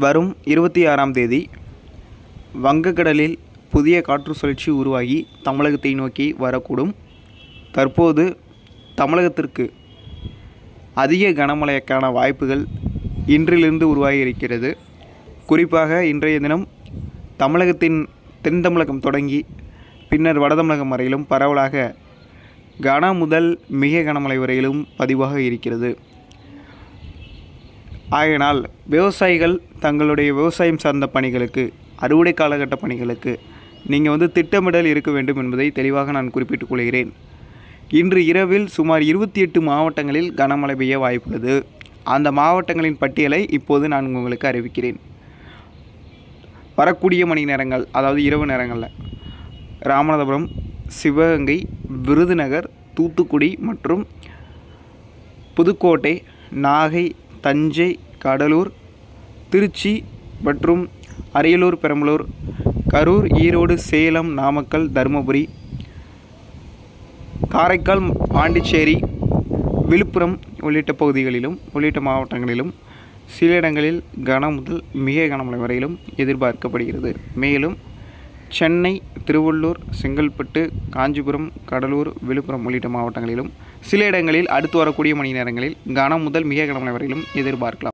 வரும் 26ஆம் தேதி வங்கக்கடலில் புதிய காற்று சுழற்சி உருவாகி தமிழகத்தை நோக்கி வரக்கூடும். தற்போது தமிழகத்திற்கு அதிக கனமழைக்கான வாய்ப்புகள் இன்றிலிருந்து உருவாகி இருக்கிறது. குறிப்பாக இன்றைய தினம் தமிழகத்தின் தென் தமிழகம் தொடங்கி பின்னர் வட தமிழகம் வரையிலும் பரவலாக கன முதல் மிக கனமழை வரையிலும் பதிவாக இருக்கிறது. ஆகையினால் விவசாயிகள் தங்களுடைய விவசாயம் சார்ந்த பணிகளுக்கு, அறுவடை காலகட்ட பணிகளுக்கு நீங்கள் திட்டமிடல் இருக்க வேண்டும் என்பதை தெளிவாக நான் குறிப்பிட்டுக் கொள்கிறேன். இன்று இரவில் சுமார் 28 மாவட்டங்களில் கனமழை பெய்ய வாய்ப்புள்ளது. அந்த மாவட்டங்களின் பட்டியலை இப்போது நான் உங்களுக்கு அறிவிக்கிறேன். வரக்கூடிய மணி நேரங்கள், அதாவது இரவு நேரங்களில் ராமநாதபுரம், சிவகங்கை, விருதுநகர், தூத்துக்குடி மற்றும் புதுக்கோட்டை, நாகை, தஞ்சை, கடலூர், திருச்சி மற்றும் அரியலூர், பெரம்பலூர், கரூர், ஈரோடு, சேலம், நாமக்கல், தருமபுரி, காரைக்கால், பாண்டிச்சேரி, விழுப்புரம் உள்ளிட்ட பகுதிகளிலும் உள்ளிட்ட மாவட்டங்களிலும் சில இடங்களில் கன முதல் மிக கனமழை வரையிலும் எதிர்பார்க்கப்படுகிறது. மேலும் சென்னை, திருவள்ளூர், செங்கல்பட்டு, காஞ்சிபுரம், கடலூர், விழுப்புரம் உள்ளிட்ட மாவட்டங்களிலும் சில இடங்களில் அடுத்து வரக்கூடிய மணி நேரங்களில் கன முதல் மிக கனமழை வரையிலும் எதிர்பார்க்கலாம்.